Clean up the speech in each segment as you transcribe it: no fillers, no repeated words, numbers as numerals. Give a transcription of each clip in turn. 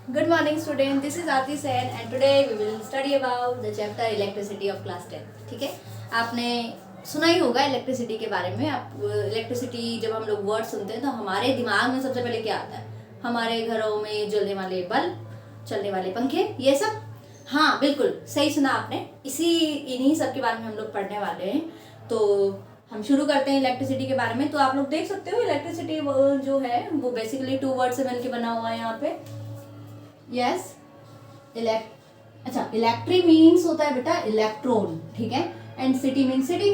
Good morning student, this is Aarti Sen and today we will study about the chapter electricity of class 10. ठीक है, आपने सुना ही होगा electricity के बारे में। आप इलेक्ट्रिसिटी जब हम लोग वर्ड सुनते हैं तो हमारे दिमाग में सबसे पहले क्या आता है? हमारे घरों में जलने वाले बल्ब, चलने वाले पंखे, ये सब। हाँ बिल्कुल सही सुना आपने। इन्हीं सब के बारे में हम लोग पढ़ने वाले हैं। तो हम शुरू करते हैं इलेक्ट्रिसिटी के बारे में। तो आप लोग देख सकते हो इलेक्ट्रिसिटी जो है वो बेसिकली 2 वर्ड से मिलकर बना हुआ है यहाँ पे। यस, इलेक्ट्री मीन्स होता है बेटा इलेक्ट्रॉन, ठीक है, एंड सिटी मीन्स सिटी।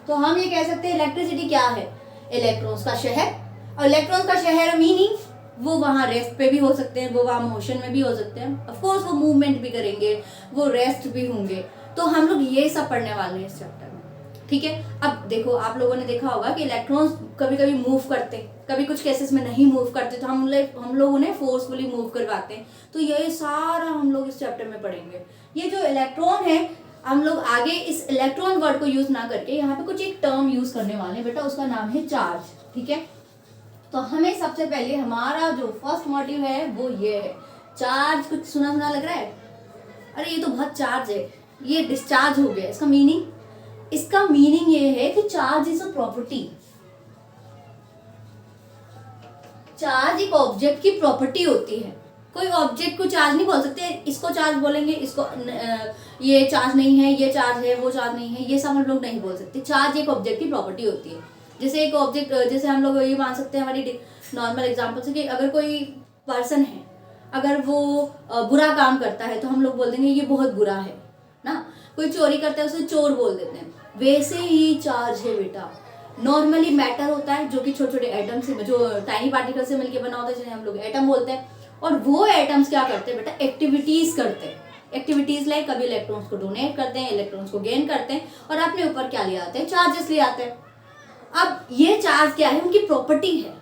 तो हम ये कह सकते हैं इलेक्ट्रिसिटी क्या है? इलेक्ट्रॉन्स का शहर। और इलेक्ट्रॉन्स का शहर मीनिंग वो वहाँ रेस्ट पे भी हो सकते हैं, वो वहाँ मोशन में भी हो सकते हैं, ऑफ कोर्स वो मूवमेंट भी करेंगे, वो रेस्ट भी होंगे। तो हम लोग ये सब पढ़ने वाले हैं इस चैप्टर में, ठीक है। अब देखो, आप लोगों ने देखा होगा कि इलेक्ट्रॉन्स कभी कभी मूव करते, कभी कुछ केसेस में नहीं मूव करते, तो हम लोग उन्हें फोर्सफुली मूव करवाते हैं। तो ये सारा हम लोग इस चैप्टर में पढ़ेंगे। ये जो इलेक्ट्रॉन है, हम लोग आगे इस इलेक्ट्रॉन वर्ड को यूज ना करके यहाँ पे कुछ एक टर्म यूज करने वाले हैं बेटा, उसका नाम है चार्ज, ठीक है। तो हमें सबसे पहले हमारा जो फर्स्ट मोटिव है वो ये है। चार्ज कुछ सुना सुना लग रहा है? अरे ये तो बहुत चार्ज है, ये डिस्चार्ज हो गया। इसका मीनिंग ये है कि charge is a property. Charge एक ऑब्जेक्ट की प्रॉपर्टी होती है। कोई ऑब्जेक्ट को चार्ज नहीं बोल सकते, इसको चार्ज बोलेंगे, इसको ये चार्ज नहीं है, ये चार्ज है, वो चार्ज नहीं है, ये सब हम लोग नहीं बोल सकते। चार्ज एक ऑब्जेक्ट की प्रॉपर्टी होती है। जैसे एक ऑब्जेक्ट, जैसे हम लोग ये मान सकते हैं हमारी नॉर्मल एग्जांपल से कि अगर कोई पर्सन है, अगर वो बुरा काम करता है तो हम लोग बोल देंगे ये बहुत बुरा है ना। कोई चोरी करता है उसे चोर बोल देते हैं। वैसे ही चार्ज है बेटा। नॉर्मली मैटर होता है जो कि छोटे छोटे एटम से, जो टाइनी पार्टिकल से मिलकर बना होता है, जिन्हें हम लोग एटम बोलते हैं। और वो एटम्स क्या करते हैं बेटा? एक्टिविटीज करते हैं। एक्टिविटीज लाइक कभी इलेक्ट्रॉन्स को डोनेट करते हैं, इलेक्ट्रॉन्स को गेन करते हैं, और अपने ऊपर क्या ले आते हैं? चार्जेस ले आते हैं। अब ये चार्ज क्या है? उनकी प्रॉपर्टी है,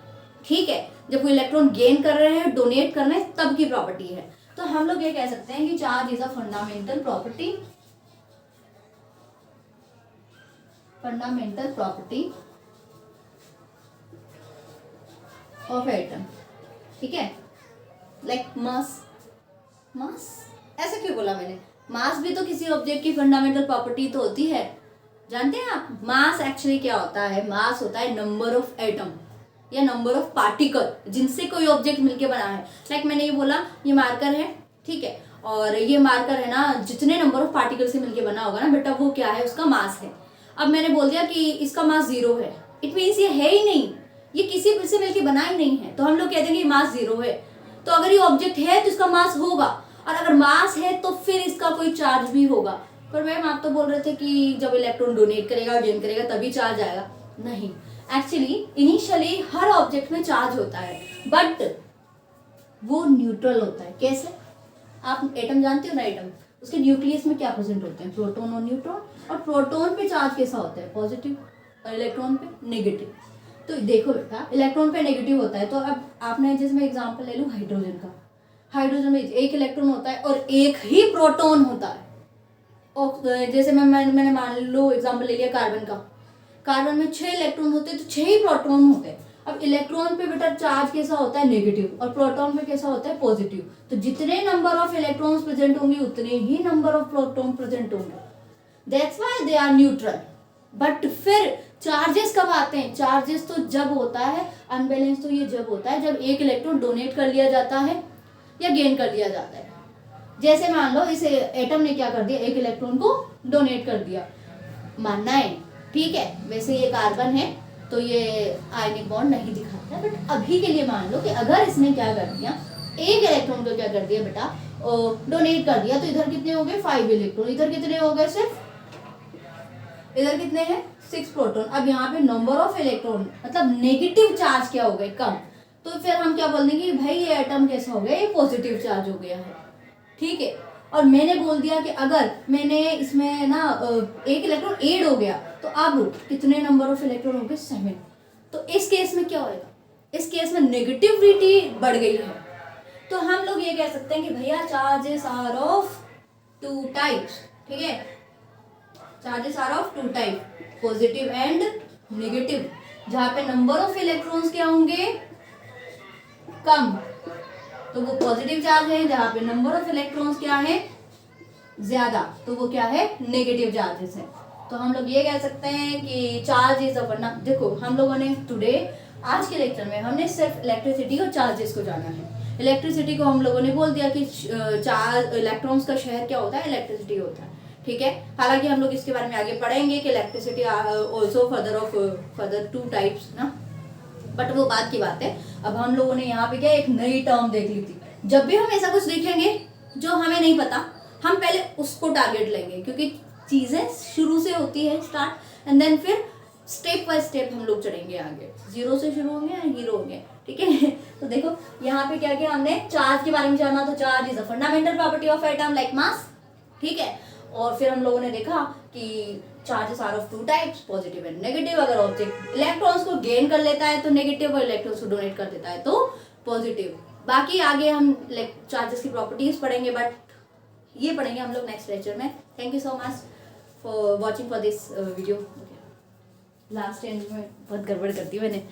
ठीक है। जब कोई इलेक्ट्रॉन गेन कर रहे हैं, डोनेट कर रहे हैं, तब की प्रॉपर्टी है। तो हम लोग ये कह सकते हैं कि charge is a fundamental property of atom, ठीक है। लाइक मास ऐसे क्यों बोला मैंने? मास भी तो किसी ऑब्जेक्ट की फंडामेंटल प्रॉपर्टी तो होती है। जानते हैं आप मास एक्चुअली क्या होता है? मास होता है नंबर ऑफ एटम या नंबर ऑफ पार्टिकल जिनसे कोई ऑब्जेक्ट मिलके बना है। लाइक मैंने ये बोला ये मार्कर है, ठीक है, और ये मार्कर है ना, जितने नंबर ऑफ पार्टिकल से मिलके बना होगा ना बेटा, वो क्या है? उसका मास है। अब मैंने बोल दिया कि इसका मास 0 है, इट मीन्स ये है ही नहीं, ये किसी से मिलके बना ही नहीं है, तो हम लोग कहते हैं कि मास 0 है। तो अगर ये ऑब्जेक्ट है तो इसका मास होगा, और अगर मास है तो फिर इसका कोई चार्ज भी होगा। पर मैम आप तो बोल रहे थे कि जब इलेक्ट्रॉन डोनेट करेगा, गेन करेगा, तभी चार्ज आएगा। नहीं, एक्चुअली इनिशियली हर ऑब्जेक्ट में चार्ज होता है, बट वो न्यूट्रल होता है। कैसे? आप एटम जानते हो ना? एटम, उसके न्यूक्लियस में क्या प्रेजेंट होते हैं? प्रोटॉन और न्यूट्रॉन। और प्रोटॉन पे चार्ज कैसा होता है? पॉजिटिव, और इलेक्ट्रॉन पे नेगेटिव। तो देखो बेटा, इलेक्ट्रॉन पे नेगेटिव होता है। तो अब आपने, जैसे मैं एग्जांपल ले लूँ हाइड्रोजन का, हाइड्रोजन में एक इलेक्ट्रॉन होता है और एक ही प्रोटॉन होता है। और जैसे मैंने मान लो एग्जांपल ले लिया कार्बन का, कार्बन में 6 इलेक्ट्रॉन होते हैं तो 6 ही प्रोटॉन होते हैं। अब इलेक्ट्रॉन पे बेटा चार्ज कैसा होता है? नेगेटिव, और प्रोटॉन पे कैसा होता है? पॉजिटिव। तो जितने नंबर ऑफ इलेक्ट्रॉन्स प्रेजेंट होंगे उतने ही नंबर ऑफ प्रोटॉन प्रेजेंट होंगे। That's why they are neutral. But फिर चार्जेस कब आते हैं? चार्जेस तो जब होता है अनबैलेंस, तो ये जब होता है जब एक इलेक्ट्रॉन डोनेट कर लिया जाता है या गेन कर लिया जाता है। जैसे मान लो इस एटम ने क्या कर दिया? एक इलेक्ट्रॉन को डोनेट कर दिया, मानना है, ठीक है। वैसे ये कार्बन है तो ये आयनिक बॉन्ड नहीं दिखाता, बट अभी के लिए मान लो कि अगर इसने क्या कर दिया, एक इलेक्ट्रॉन को क्या कर दिया बेटा? डोनेट कर दिया, तो इधर कितने हो गए? 5 इलेक्ट्रॉन। इधर कितने हो गए? सिर्फ इधर कितने हैं? 6 प्रोटॉन। अब यहाँ पे नंबर ऑफ इलेक्ट्रॉन मतलब नेगेटिव चार्ज क्या हो गए? कम। तो फिर हम क्या बोल देंगे? भाई ये एटम कैसा हो गया? ये पॉजिटिव चार्ज हो गया है, ठीक है। और मैंने बोल दिया कि अगर मैंने इसमें ना एक इलेक्ट्रॉन ऐड हो गया, तो अब कितने नंबर ऑफ इलेक्ट्रॉन हो गए? 7। तो इस केस में क्या होएगा? इस केस में नेगेटिविटी बढ़ गई है। तो हम लोग ये कह सकते हैं कि भैया चार्जेस आर ऑफ 2 टाइप्स, ठीक है। Charges are of 2 type, positive and negative, जहां पे नंबर ऑफ इलेक्ट्रॉन्स क्या होंगे? कम, तो वो पॉजिटिव चार्ज है, जहाँ पे नंबर ऑफ इलेक्ट्रॉन्स क्या है ज्यादा, तो वो क्या है नेगेटिव चार्जेस है। तो हम लोग ये कह सकते हैं कि चार्ज इज अ देखो हम लोगों ने टुडे आज के लेक्चर में हमने सिर्फ इलेक्ट्रिसिटी और चार्जेस को जाना है। इलेक्ट्रिसिटी को हम लोगों ने बोल दिया कि चार्ज इलेक्ट्रॉन्स का शहर क्या होता है, इलेक्ट्रिसिटी होता है, ठीक है। हालांकि हम लोग इसके बारे में आगे पढ़ेंगे कि इलेक्ट्रिसिटी ऑल्सो फर्दर 2 टाइप्स ना, बट वो बात की बात है। अब हम लोगों ने यहाँ पे क्या एक नई टर्म देख ली थी। जब भी हम ऐसा कुछ देखेंगे जो हमें नहीं पता, हम पहले उसको टारगेट लेंगे, क्योंकि चीजें शुरू से होती है स्टार्ट, एंड देन फिर स्टेप बाय स्टेप हम लोग चढ़ेंगे आगे, 0 से शुरू होंगे एंड हीरो होंगे, ठीक है। तो देखो यहाँ पे क्या किया हमने, चार्ज के बारे में जाना, तो charge is a fundamental property of atom like mass, ठीक है। और फिर हम लोगों ने देखा कि charges are of 2 types, positive and negative. अगर ऑब्जेक्ट इलेक्ट्रॉन्स को गेन कर लेता है तो नेगेटिव, और इलेक्ट्रॉन्स को डोनेट कर देता है तो पॉजिटिव। बाकी आगे हम चार्जेस की प्रॉपर्टीज पढ़ेंगे, बट ये पढ़ेंगे हम लोग नेक्स्ट लेक्चर में। Thank you so much for watching for this video. Last and में बहुत गड़बड़ करती हूँ मैंने।